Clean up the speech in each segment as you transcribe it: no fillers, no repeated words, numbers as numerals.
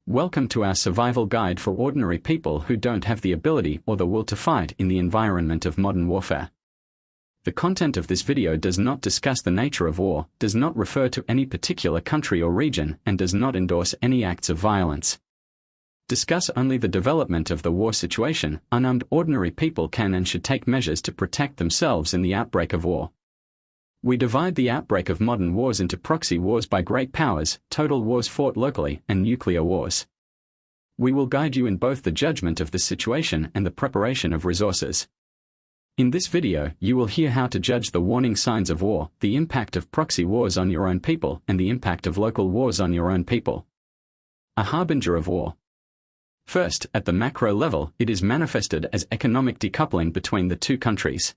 Welcome to our survival guide for ordinary people who don't have the ability or the will to fight in the environment of modern warfare. The content of this video does not discuss the nature of war, does not refer to any particular country or region, and does not endorse any acts of violence. Discuss only the development of the war situation. Unarmed ordinary people can and should take measures to protect themselves in the outbreak of war. We divide the outbreak of modern wars into proxy wars by great powers, total wars fought locally, and nuclear wars. We will guide you in both the judgment of the situation and the preparation of resources. In this video, you will hear how to judge the warning signs of war, the impact of proxy wars on your own people, and the impact of local wars on your own people. A harbinger of war. First, at the macro level, it is manifested as economic decoupling between the two countries.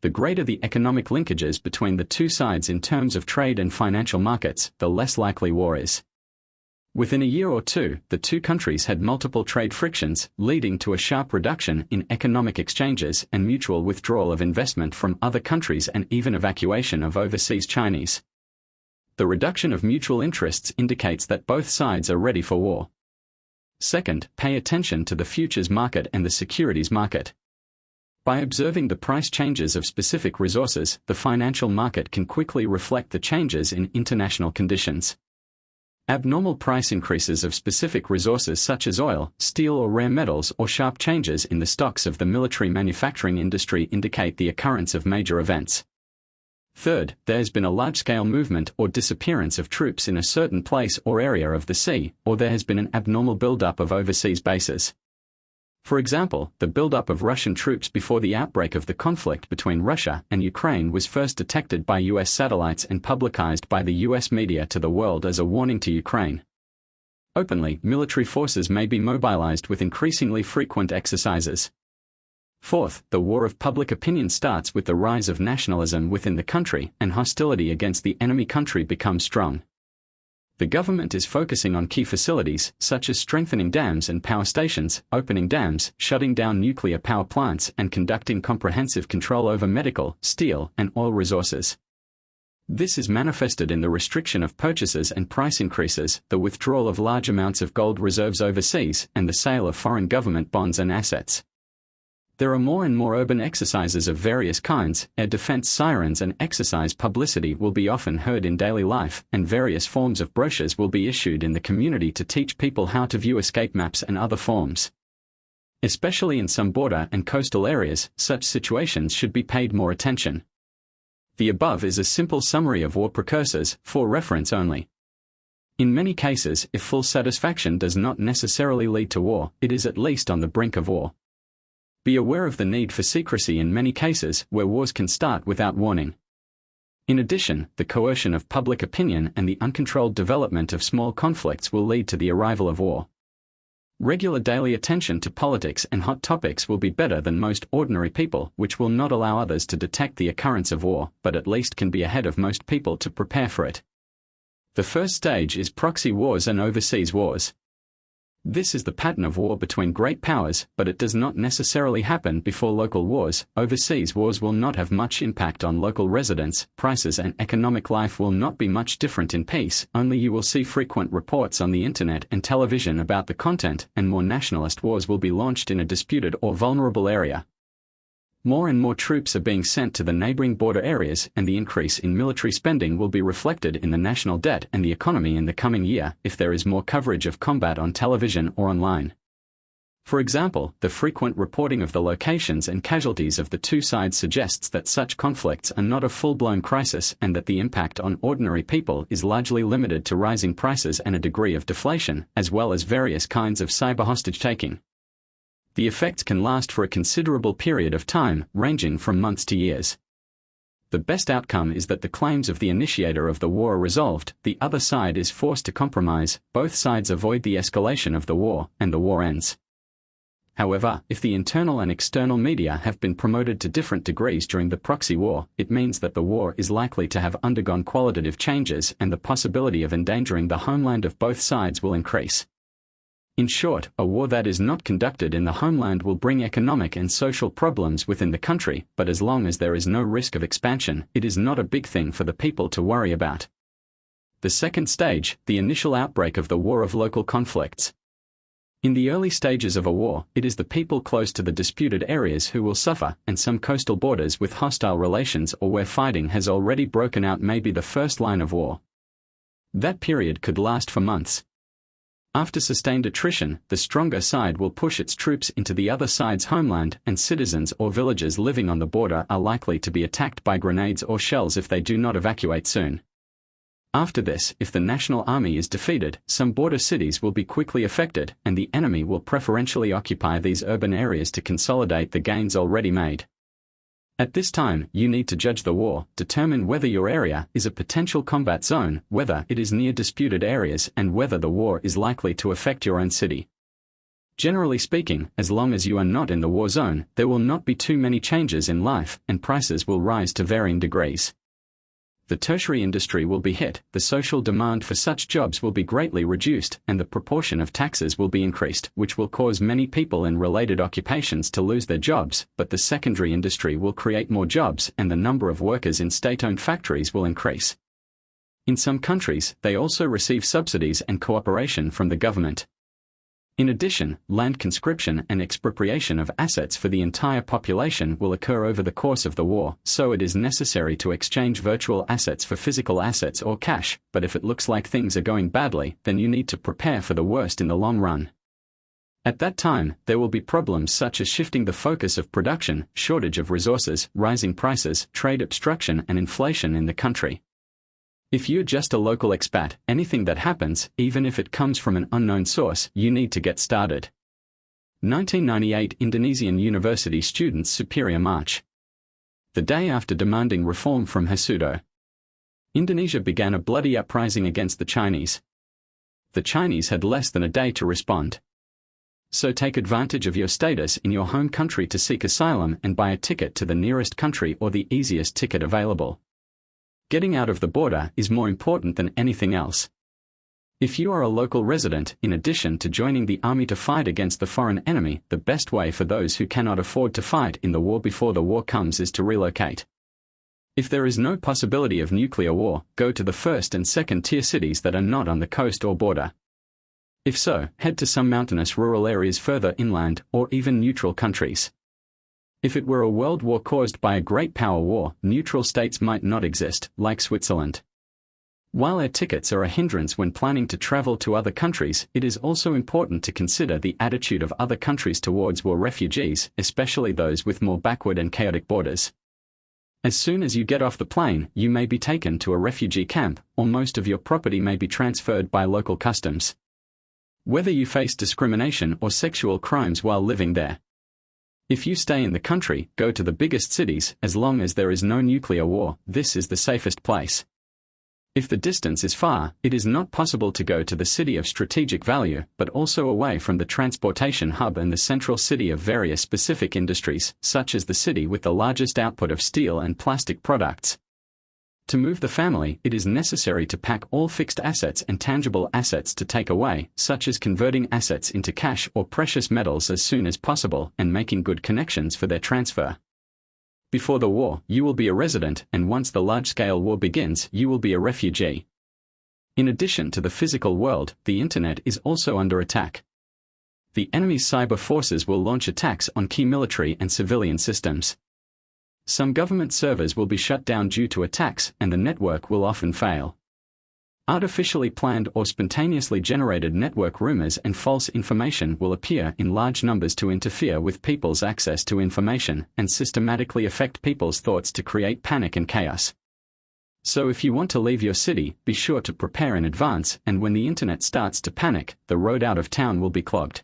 The greater the economic linkages between the two sides in terms of trade and financial markets, the less likely war is. Within a year or two, the two countries had multiple trade frictions, leading to a sharp reduction in economic exchanges and mutual withdrawal of investment from other countries and even evacuation of overseas Chinese. The reduction of mutual interests indicates that both sides are ready for war. Second, pay attention to the futures market and the securities market. By observing the price changes of specific resources, the financial market can quickly reflect the changes in international conditions. Abnormal price increases of specific resources such as oil, steel or rare metals, or sharp changes in the stocks of the military manufacturing industry indicate the occurrence of major events. Third, there has been a large-scale movement or disappearance of troops in a certain place or area of the sea, or there has been an abnormal buildup of overseas bases. For example, the buildup of Russian troops before the outbreak of the conflict between Russia and Ukraine was first detected by U.S. satellites and publicized by the U.S. media to the world as a warning to Ukraine. Openly, military forces may be mobilized with increasingly frequent exercises. Fourth, the war of public opinion starts with the rise of nationalism within the country, and hostility against the enemy country becomes strong. The government is focusing on key facilities, such as strengthening dams and power stations, opening dams, shutting down nuclear power plants, and conducting comprehensive control over medical, steel, and oil resources. This is manifested in the restriction of purchases and price increases, the withdrawal of large amounts of gold reserves overseas, and the sale of foreign government bonds and assets. There are more and more urban exercises of various kinds. Air defense sirens and exercise publicity will be often heard in daily life, and various forms of brochures will be issued in the community to teach people how to view escape maps and other forms. Especially in some border and coastal areas, such situations should be paid more attention. The above is a simple summary of war precursors, for reference only. In many cases, if full satisfaction does not necessarily lead to war, it is at least on the brink of war. Be aware of the need for secrecy in many cases where wars can start without warning. In addition, the coercion of public opinion and the uncontrolled development of small conflicts will lead to the arrival of war. Regular daily attention to politics and hot topics will be better than most ordinary people, which will not allow others to detect the occurrence of war, but at least can be ahead of most people to prepare for it. The first stage is proxy wars and overseas wars. This is the pattern of war between great powers, but it does not necessarily happen before local wars. Overseas wars will not have much impact on local residents, prices, and economic life will not be much different in peace, only you will see frequent reports on the internet and television about the content, and more nationalist wars will be launched in a disputed or vulnerable area. More and more troops are being sent to the neighboring border areas, and the increase in military spending will be reflected in the national debt and the economy in the coming year if there is more coverage of combat on television or online. For example, the frequent reporting of the locations and casualties of the two sides suggests that such conflicts are not a full-blown crisis and that the impact on ordinary people is largely limited to rising prices and a degree of deflation, as well as various kinds of cyber hostage-taking. The effects can last for a considerable period of time, ranging from months to years. The best outcome is that the claims of the initiator of the war are resolved, the other side is forced to compromise, both sides avoid the escalation of the war, and the war ends. However, if the internal and external media have been promoted to different degrees during the proxy war, it means that the war is likely to have undergone qualitative changes and the possibility of endangering the homeland of both sides will increase. In short, a war that is not conducted in the homeland will bring economic and social problems within the country, but as long as there is no risk of expansion, it is not a big thing for the people to worry about. The second stage, the initial outbreak of the war of local conflicts. In the early stages of a war, it is the people close to the disputed areas who will suffer, and some coastal borders with hostile relations or where fighting has already broken out may be the first line of war. That period could last for months. After sustained attrition, the stronger side will push its troops into the other side's homeland, and citizens or villagers living on the border are likely to be attacked by grenades or shells if they do not evacuate soon. After this, if the national army is defeated, some border cities will be quickly affected, and the enemy will preferentially occupy these urban areas to consolidate the gains already made. At this time, you need to judge the war, determine whether your area is a potential combat zone, whether it is near disputed areas, and whether the war is likely to affect your own city. Generally speaking, as long as you are not in the war zone, there will not be too many changes in life, and prices will rise to varying degrees. The tertiary industry will be hit, the social demand for such jobs will be greatly reduced, and the proportion of taxes will be increased, which will cause many people in related occupations to lose their jobs, but the secondary industry will create more jobs, and the number of workers in state-owned factories will increase. In some countries, they also receive subsidies and cooperation from the government. In addition, land conscription and expropriation of assets for the entire population will occur over the course of the war, so it is necessary to exchange virtual assets for physical assets or cash, but if it looks like things are going badly, then you need to prepare for the worst in the long run. At that time, there will be problems such as shifting the focus of production, shortage of resources, rising prices, trade obstruction and inflation in the country. If you're just a local expat, anything that happens, even if it comes from an unknown source, you need to get started. 1998 Indonesian University Students' Superior March. The day after demanding reform from Hasudo, Indonesia began a bloody uprising against the Chinese. The Chinese had less than a day to respond. So take advantage of your status in your home country to seek asylum and buy a ticket to the nearest country or the easiest ticket available. Getting out of the border is more important than anything else. If you are a local resident, in addition to joining the army to fight against the foreign enemy, the best way for those who cannot afford to fight in the war before the war comes is to relocate. If there is no possibility of nuclear war, go to the first and second tier cities that are not on the coast or border. If so, head to some mountainous rural areas further inland, or even neutral countries. If it were a world war caused by a great power war, neutral states might not exist, like Switzerland. While air tickets are a hindrance when planning to travel to other countries, it is also important to consider the attitude of other countries towards war refugees, especially those with more backward and chaotic borders. As soon as you get off the plane, you may be taken to a refugee camp, or most of your property may be transferred by local customs. Whether you face discrimination or sexual crimes while living there. If you stay in the country, go to the biggest cities. As long as there is no nuclear war, this is the safest place. If the distance is far, it is not possible to go to the city of strategic value, but also away from the transportation hub and the central city of various specific industries, such as the city with the largest output of steel and plastic products. To move the family, it is necessary to pack all fixed assets and tangible assets to take away, such as converting assets into cash or precious metals as soon as possible, and making good connections for their transfer. Before the war, you will be a resident, and once the large-scale war begins, you will be a refugee. In addition to the physical world, the internet is also under attack. The enemy's cyber forces will launch attacks on key military and civilian systems. Some government servers will be shut down due to attacks, and the network will often fail. Artificially planned or spontaneously generated network rumors and false information will appear in large numbers to interfere with people's access to information and systematically affect people's thoughts to create panic and chaos. So if you want to leave your city, be sure to prepare in advance, and when the internet starts to panic, the road out of town will be clogged.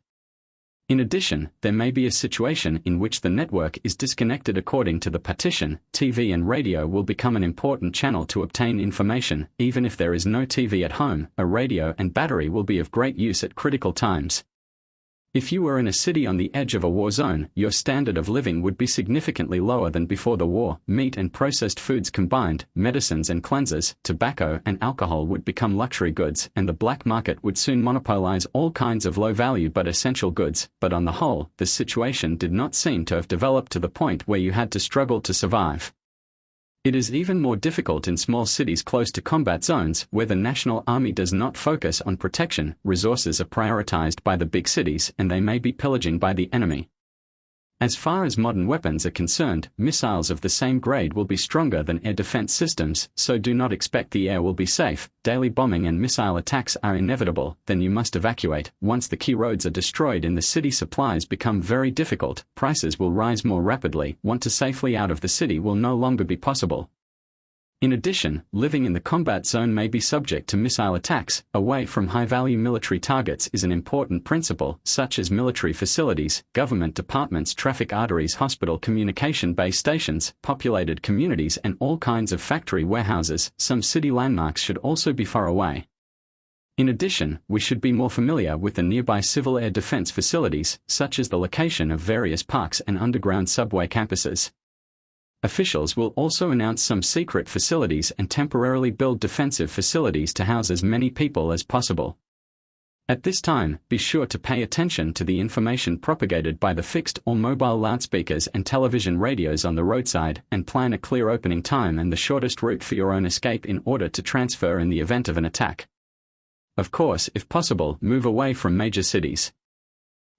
In addition, there may be a situation in which the network is disconnected. According to the petition, TV and radio will become an important channel to obtain information. Even if there is no TV at home, a radio and battery will be of great use at critical times. If you were in a city on the edge of a war zone, your standard of living would be significantly lower than before the war. Meat and processed foods combined, medicines and cleansers, tobacco and alcohol would become luxury goods, and the black market would soon monopolize all kinds of low-value but essential goods. But on the whole, the situation did not seem to have developed to the point where you had to struggle to survive. It is even more difficult in small cities close to combat zones where the National Army does not focus on protection, resources are prioritized by the big cities and they may be pillaging by the enemy. As far as modern weapons are concerned, missiles of the same grade will be stronger than air defense systems, so do not expect the air will be safe. Daily bombing and missile attacks are inevitable, then you must evacuate. Once the key roads are destroyed in the city, supplies become very difficult, prices will rise more rapidly, want to safely out of the city will no longer be possible. In addition, living in the combat zone may be subject to missile attacks. Away from high-value military targets is an important principle, such as military facilities, government departments, traffic arteries, hospital, communication base stations, populated communities and all kinds of factory warehouses. Some city landmarks should also be far away. In addition, we should be more familiar with the nearby civil air defense facilities, such as the location of various parks and underground subway campuses. Officials will also announce some secret facilities and temporarily build defensive facilities to house as many people as possible. At this time, be sure to pay attention to the information propagated by the fixed or mobile loudspeakers and television radios on the roadside, and plan a clear opening time and the shortest route for your own escape in order to transfer in the event of an attack. Of course, if possible, move away from major cities.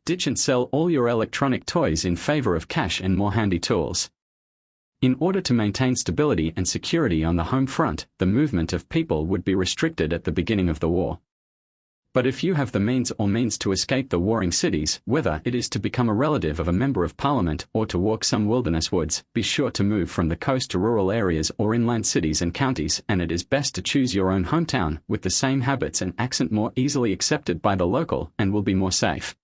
Ditch and sell all your electronic toys in favor of cash and more handy tools. In order to maintain stability and security on the home front, the movement of people would be restricted at the beginning of the war. But if you have the means to escape the warring cities, whether it is to become a relative of a member of parliament or to walk some wilderness woods, be sure to move from the coast to rural areas or inland cities and counties, and it is best to choose your own hometown, with the same habits and accent more easily accepted by the local, and will be more safe.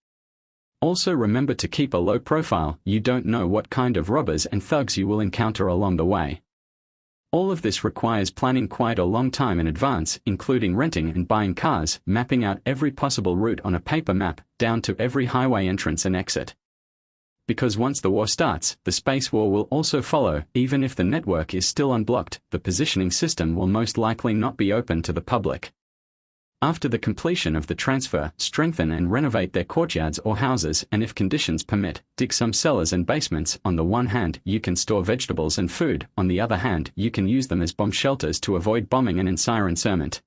Also remember to keep a low profile, you don't know what kind of robbers and thugs you will encounter along the way. All of this requires planning quite a long time in advance, including renting and buying cars, mapping out every possible route on a paper map, down to every highway entrance and exit. Because once the war starts, the space war will also follow. Even if the network is still unblocked, the positioning system will most likely not be open to the public. After the completion of the transfer, strengthen and renovate their courtyards or houses, and if conditions permit, dig some cellars and basements. On the one hand, you can store vegetables and food, on the other hand, you can use them as bomb shelters to avoid bombing and environment.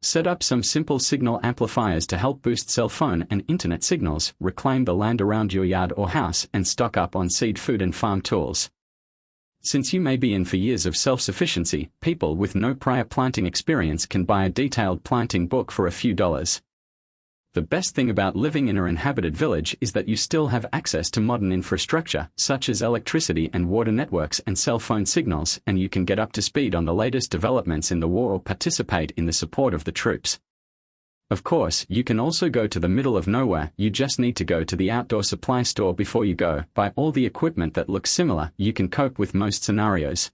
Set up some simple signal amplifiers to help boost cell phone and internet signals, reclaim the land around your yard or house, and stock up on seed food and farm tools. Since you may be in for years of self-sufficiency, people with no prior planting experience can buy a detailed planting book for a few dollars. The best thing about living in an inhabited village is that you still have access to modern infrastructure, such as electricity and water networks and cell phone signals, and you can get up to speed on the latest developments in the war or participate in the support of the troops. Of course, you can also go to the middle of nowhere. You just need to go to the outdoor supply store before you go, buy all the equipment that looks similar. You can cope with most scenarios.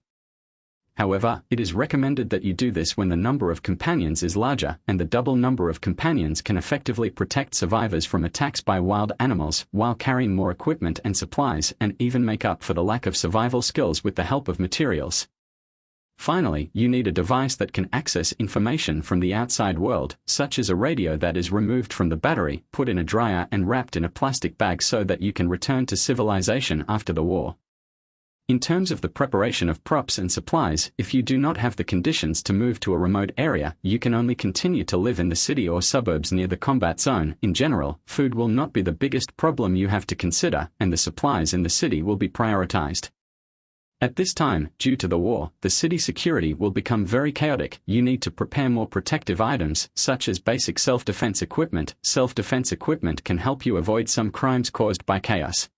However, it is recommended that you do this when the number of companions is larger, and the double number of companions can effectively protect survivors from attacks by wild animals, while carrying more equipment and supplies, and even make up for the lack of survival skills with the help of materials. Finally, you need a device that can access information from the outside world, such as a radio that is removed from the battery, put in a dryer and wrapped in a plastic bag so that you can return to civilization after the war. In terms of the preparation of props and supplies, if you do not have the conditions to move to a remote area, you can only continue to live in the city or suburbs near the combat zone. In general, food will not be the biggest problem you have to consider, and the supplies in the city will be prioritized. At this time, due to the war, the city security will become very chaotic. You need to prepare more protective items, such as basic self-defense equipment. Self-defense equipment can help you avoid some crimes caused by chaos.